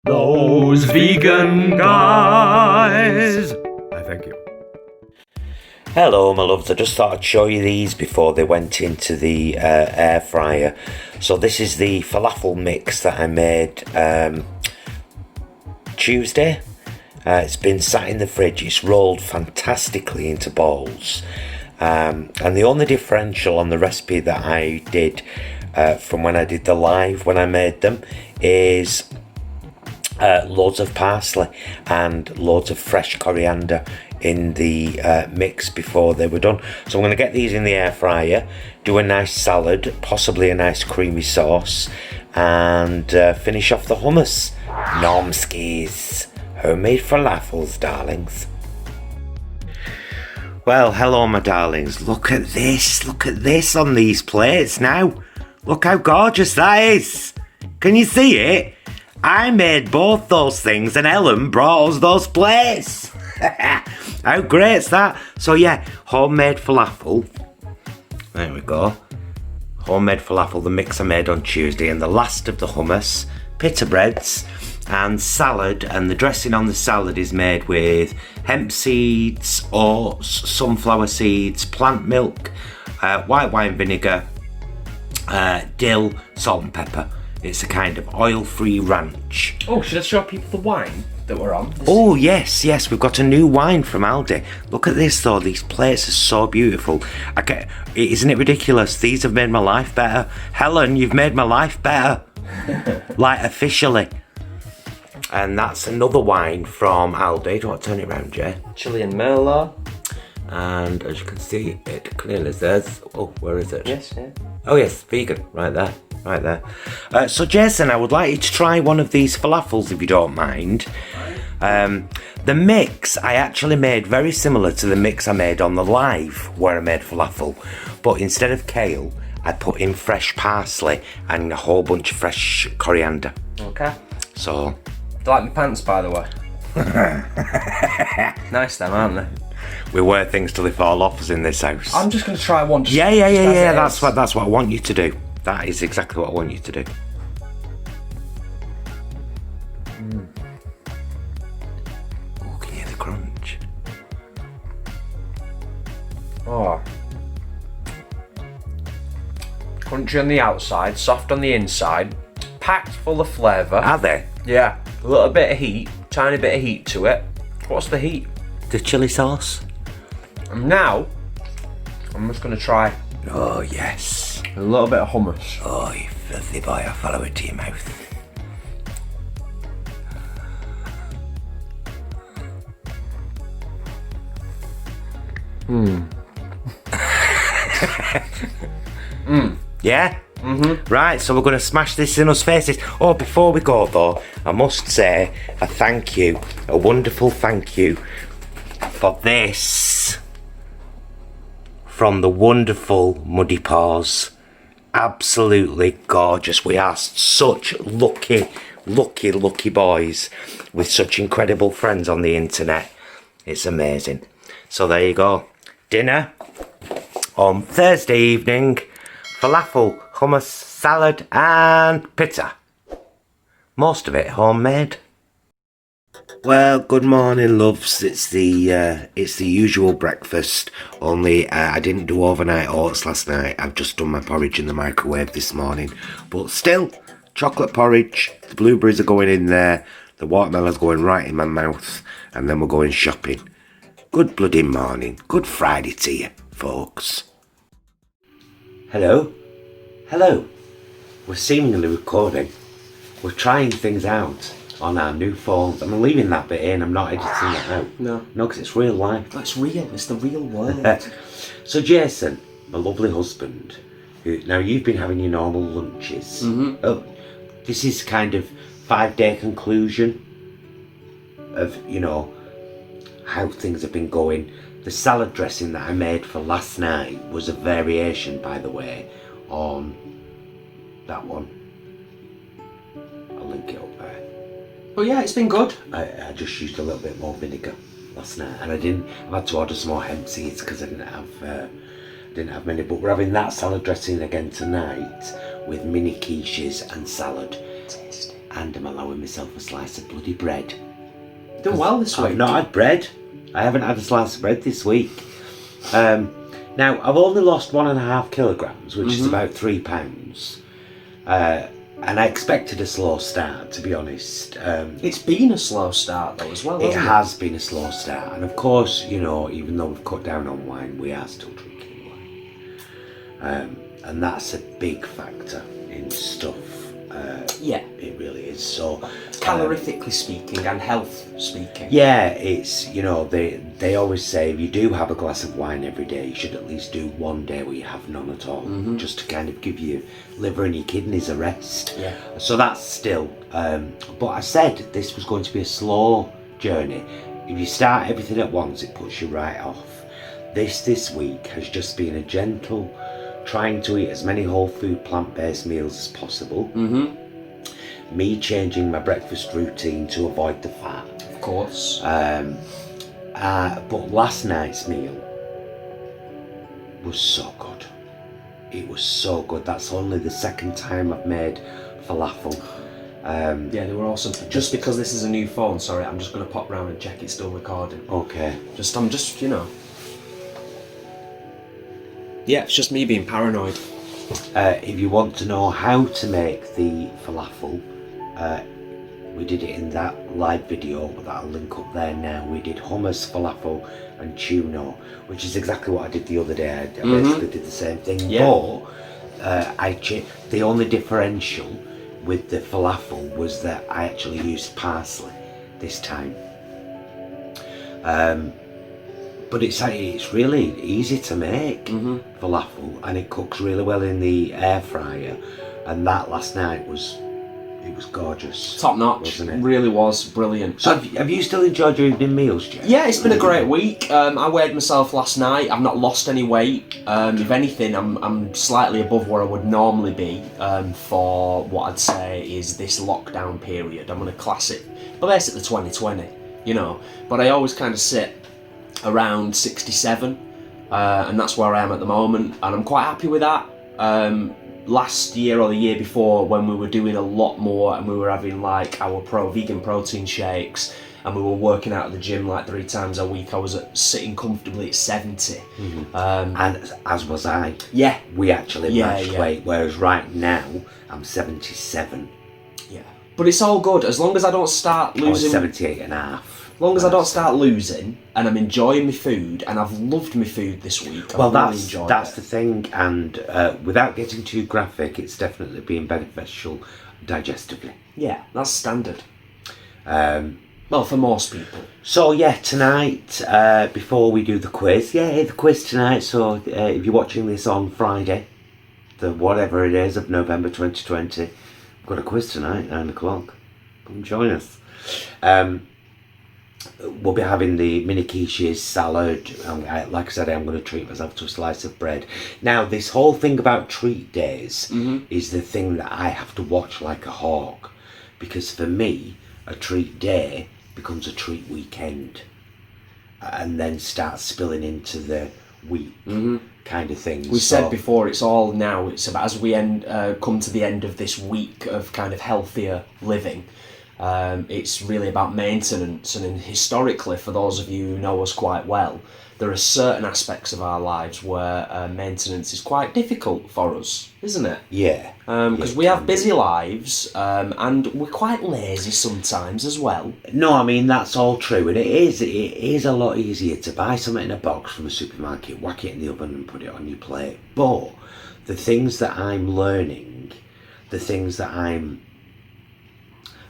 Those vegan guys. I thank you. Hello my loves, I just thought I'd show you these before they went into the air fryer. So this is the falafel mix that I made Tuesday. It's been sat in the fridge, it's rolled fantastically into balls. And the only differential on the recipe that I did from when I did the live when I made them is loads of parsley and loads of fresh coriander in the mix before they were done. So I'm going to get these in the air fryer, do a nice salad, possibly a nice creamy sauce, and finish off the hummus. Nomskis, homemade falafels, darlings. Well, hello my darlings, look at this on these plates now. Look how gorgeous that is. Can you see it? I made both those things and Ellen brought us those plates. How great's that? So yeah, homemade falafel. There we go. Homemade falafel, the mix I made on Tuesday, and the last of the hummus, pita breads and salad, and the dressing on the salad is made with hemp seeds, oats, sunflower seeds, plant milk, white wine vinegar, dill, salt and pepper. It's a kind of oil-free ranch. Oh, should I show people the wine that we're on? Oh, yes, we've got a new wine from Aldi. Look at this, though. These plates are so beautiful. Isn't it ridiculous? These have made my life better. Helen, you've made my life better. Like, officially. And that's another wine from Aldi. Do you want to turn it around, Jay? Chilean Merlot. And as you can see, it clearly says... Oh, where is it? Yes, yeah. Oh, yes, vegan. Right there. So Jason, I would like you to try one of these falafels if you don't mind. The mix I actually made very similar to the mix I made on the live where I made falafel, but instead of kale I put in fresh parsley and a whole bunch of fresh coriander. Okay. So Do you like my pants, by the way? Nice them, aren't they? we wear things till they fall off us in this house. I'm just going to try one. Yeah. That's what I want you to do. That is exactly what I want you to do. Oh, can you hear the crunch? Oh. Crunchy on the outside, soft on the inside, packed full of flavour. Are they? Yeah. A little bit of heat, tiny bit of heat to it. What's the heat? The chilli sauce? And now, I'm just going to try Oh, yes. a little bit of hummus. Oh, you filthy boy, I'll follow it to your mouth. Yeah? Mm-hmm. Right, so we're going to smash this in us faces. Oh, before we go though, I must say a thank you, a wonderful thank you for this from the wonderful Muddy Paws. Absolutely gorgeous. We are such lucky boys with such incredible friends on the internet. It's amazing. So there you go. Dinner on Thursday evening. Falafel, hummus, salad and pizza. Most of it homemade. Well, good morning, loves. It's the usual breakfast. Only I didn't do overnight oats last night. I've just done my porridge in the microwave this morning. But still, chocolate porridge. The blueberries are going in there. The watermelon's going right in my mouth. And then we're going shopping. Good bloody morning. Good Friday to you, folks. Hello? We're seemingly recording. We're trying things out on our new phones. I'm leaving that bit in, I'm not editing it out. No, because it's real life. that's real. It's the real world. So Jason, my lovely husband, now you've been having your normal lunches. Mm-hmm. Oh, this is kind of 5-day conclusion of, how things have been going. The salad dressing that I made for last night was a variation, by the way, on that one. I'll link it up there. Oh yeah, it's been good. I just used a little bit more vinegar last night, and I've had to order some more hemp seeds because I didn't have many. But we're having that salad dressing again tonight with mini quiches and salad. Tasty. and I'm allowing myself a slice of bloody bread. Done well this week. I've not had bread. I haven't had a slice of bread this week. Now, I've only lost 1.5 kilograms, which is about £3. And I expected a slow start, to be honest. It's been a slow start though as well, hasn't it? It has been a slow start. And of course, you know, even though we've cut down on wine, we are still drinking wine. And that's a big factor in stuff. Yeah. It really is. So calorifically speaking and health speaking. Yeah, it's, you know, they always say if you do have a glass of wine every day, you should at least do one day where you have none at all, just to kind of give your liver and your kidneys a rest. Yeah. So that's still, but I said this was going to be a slow journey. If you start everything at once, it puts you right off. This week has just been a gentle trying to eat as many whole food plant-based meals as possible. Me changing my breakfast routine to avoid the fat. Of course. But last night's meal was so good. It was so good. That's only the second time I've made falafel. Yeah, they were awesome. Just because this is a new phone, sorry, I'm just going to pop round and check it's still recording. Okay. I'm just, you know. Yeah, it's just me being paranoid. If you want to know how to make the falafel, we did it in that live video that I'll link up there now. We did hummus, falafel and tuna, which is exactly what I did the other day. I basically did the same thing, but the only differential with the falafel was that I actually used parsley this time. But it's really easy to make falafel, and it cooks really well in the air fryer. And that last night was gorgeous. Top notch, wasn't it? Really was brilliant. So have you still enjoyed your evening meals, Jeff? Yeah, it's been a great week. I weighed myself last night. I've not lost any weight. If anything, I'm slightly above where I would normally be for what I'd say is this lockdown period. I'm going to class it, but basically 2020, you know. But I always kind of sit around 67, and that's where I am at the moment, and I'm quite happy with that. Last year or the year before, when we were doing a lot more and we were having like our vegan protein shakes and we were working out at the gym like 3 times a week, I was sitting comfortably at 70. And as was I. Yeah. We actually matched weight, whereas right now I'm 77. Yeah. But it's all good as long as I don't start losing. 78 and a half. As long as I don't start losing and I'm enjoying my food, and I've loved my food this week. Well, that's the thing, and without getting too graphic, it's definitely been beneficial digestively. Yeah, that's standard. Well, for most people. So yeah, tonight, before we do the quiz, the quiz tonight. So if you're watching this on Friday, the whatever it is of November 2020, we've got a quiz tonight, 9 o'clock. Come join us. We'll be having the mini quiches, salad, and like I said, I'm going to treat myself to a slice of bread. Now, this whole thing about treat days is the thing that I have to watch like a hawk, because for me, a treat day becomes a treat weekend, and then starts spilling into the week kind of thing. We said before, it's all now, it's about as we come to the end of this week of kind of healthier living. It's really about maintenance, and historically, for those of you who know us quite well, there are certain aspects of our lives where maintenance is quite difficult for us, isn't it? Yeah. Because we have busy lives, and we're quite lazy sometimes as well. No, I mean, that's all true, and it is a lot easier to buy something in a box from a supermarket, whack it in the oven and put it on your plate. But the things that I'm learning, the things that I'm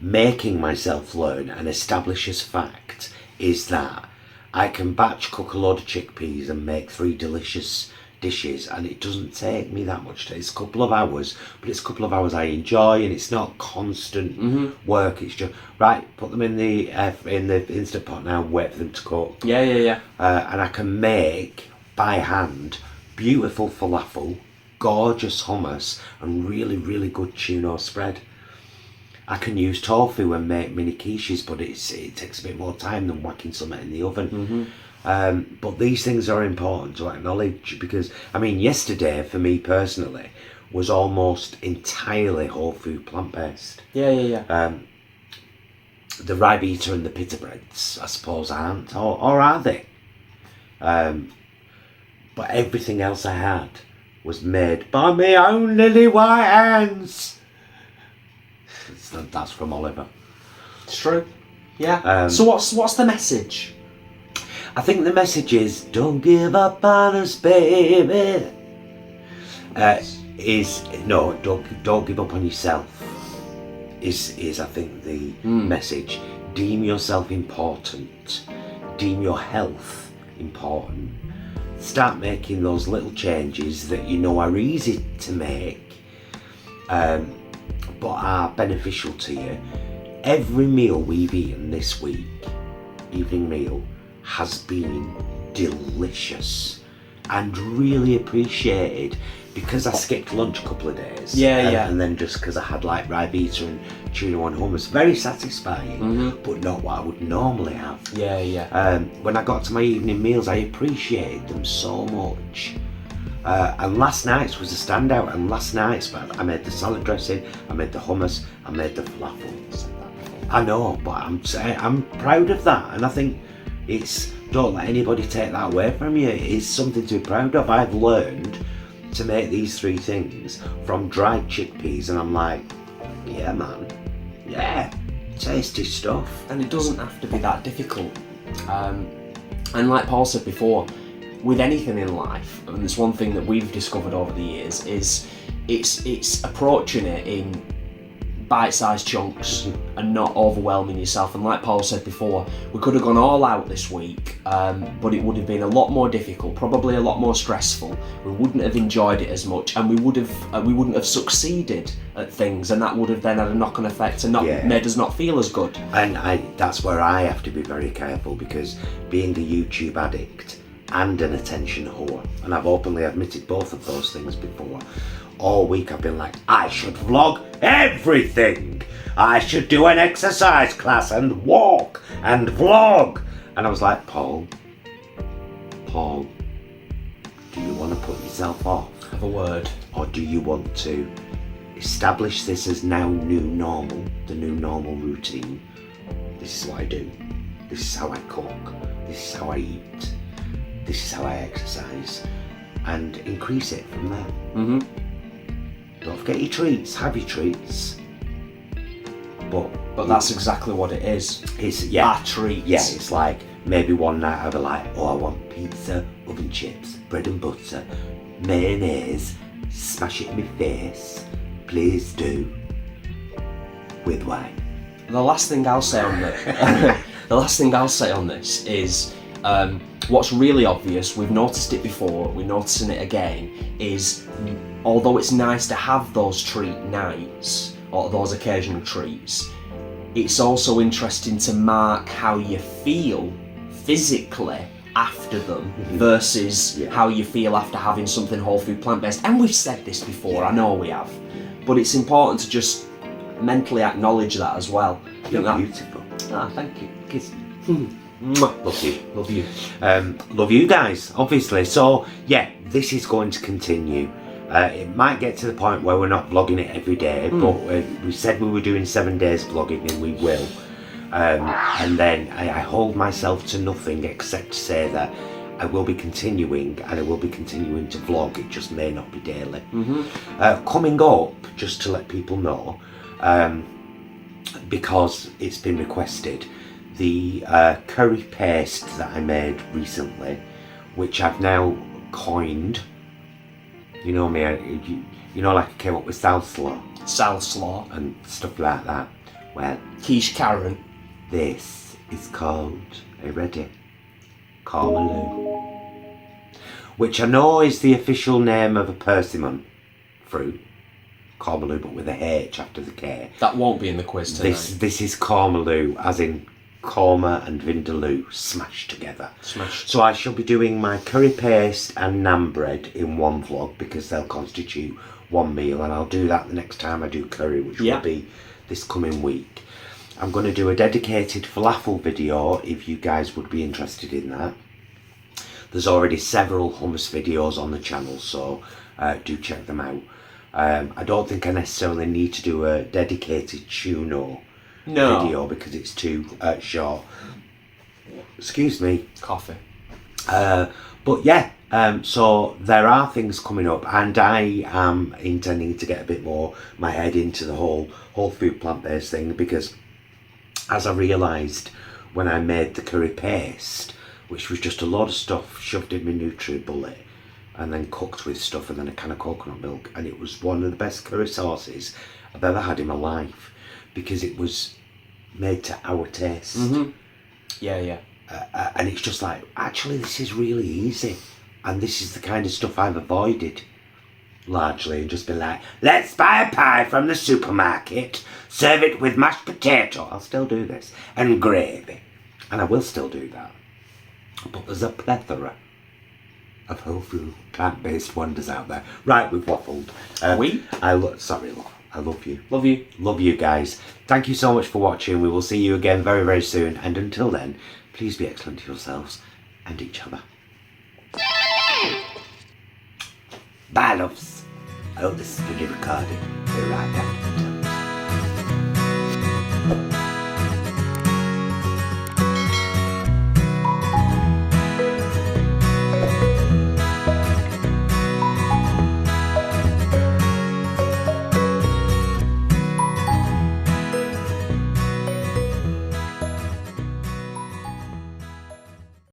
making myself learn and establish as fact, is that I can batch cook a load of chickpeas and make 3 delicious dishes, and it doesn't take me that much time. It's a couple of hours, but it's a couple of hours I enjoy, and it's not constant work. It's just right, put them in the Instant Pot now, wait for them to cook. Yeah. And I can make by hand beautiful falafel, gorgeous hummus, and really, really good tuna spread. I can use tofu and make mini quiches, but it takes a bit more time than whacking something in the oven. But these things are important to acknowledge, because, I mean, yesterday, for me personally, was almost entirely whole food plant-based. Yeah. The rye beater and the pita breads, I suppose, aren't, or are they? But everything else I had was made by my own lily white hands. That's from Oliver. It's true. Yeah. So what's the message? I think the message is, don't give up on us, baby. Don't give up on yourself. Is I think the message. Deem yourself important. Deem your health important. Start making those little changes that you know are easy to make, but are beneficial to you. Every meal we've eaten this week, evening meal, has been delicious and really appreciated, because I skipped lunch a couple of days. And then just because I had like rye beater and tuna and hummus, very satisfying, but not what I would normally have. When I got to my evening meals, I appreciated them so much. And last night's was a standout. And last night's, I made the salad dressing, I made the hummus, I made the falafel. I know, but I'm proud of that, and I think don't let anybody take that away from you. It's something to be proud of. I've learned to make these 3 things from dried chickpeas, and I'm like, yeah man, yeah, tasty stuff. And it doesn't have to be that difficult. And like Paul said before, with anything in life, and there's one thing that we've discovered over the years, is it's approaching it in bite-sized chunks and not overwhelming yourself. And like Paul said before, we could have gone all out this week, but it would have been a lot more difficult, probably a lot more stressful. We wouldn't have enjoyed it as much, and we wouldn't have succeeded at things, and that would have then had a knock-on effect and made us not feel as good. And that's where I have to be very careful, because being a YouTube addict and an attention whore, and I've openly admitted both of those things before, all week I've been like, I should vlog everything. I should do an exercise class and walk and vlog. And I was like, Paul, do you want to put yourself off? Have a word. Or do you want to establish this as now new normal, the new normal routine? This is what I do. This is how I cook. This is how I eat. This is how I exercise. And increase it from there. Don't forget your treats, have your treats. But that's exactly what it is. It's our treats. Yeah, it's like maybe one night I'll be like, oh, I want pizza, oven chips, bread and butter, mayonnaise, smash it in my face, please do, with wine. The last thing I'll say on this is what's really obvious, we've noticed it before, we're noticing it again, is although it's nice to have those treat nights, or those occasional treats, it's also interesting to mark how you feel physically after them versus how you feel after having something whole food plant-based. And we've said this before, I know we have, but it's important to just mentally acknowledge that as well. You're beautiful. Ah, thank you. Kiss. Love you. Love you. Love you guys, obviously. So, yeah, this is going to continue. It might get to the point where we're not vlogging it every day, but we said we were doing 7 days vlogging, and we will. And then I hold myself to nothing except to say that I will be continuing, and I will be continuing to vlog. It just may not be daily. Coming up, just to let people know, because it's been requested, the curry paste that I made recently, which I've now coined. You know me, you know, like I came up with salsa and stuff like that. Well, quiche Karen. This is called, are you ready? Cormaloo. Which I know is the official name of a persimmon fruit. Cormaloo, but with a H after the K. That won't be in the quiz tonight. This is Cormaloo, as in korma and vindaloo smashed together. So I shall be doing my curry paste and naan bread in one vlog, because they'll constitute one meal, and I'll do that the next time I do curry, which will be this coming week. I'm going to do a dedicated falafel video if you guys would be interested in that. There's already several hummus videos on the channel, so do check them out. I don't think I necessarily need to do a dedicated tuno video because it's too short. Excuse me. Coffee. But yeah, so there are things coming up, and I am intending to get a bit more my head into the whole food plant-based thing, because as I realised when I made the curry paste, which was just a lot of stuff shoved in my Nutri-Bullet and then cooked with stuff and then a can of coconut milk, and it was one of the best curry sauces I've ever had in my life because it was made to our taste. Yeah. And it's just like, actually this is really easy, and this is the kind of stuff I've avoided largely, and just been like, let's buy a pie from the supermarket, serve it with mashed potato, I'll still do this, and gravy, and I will still do that. But there's a plethora of whole food plant-based wonders out there. Right, we've waffled. Sorry, love. I love you. Love you. Love you guys. Thank you so much for watching. We will see you again very, very soon. And until then, please be excellent to yourselves and each other. Bye, loves. I hope this is pretty recorded. Be right back.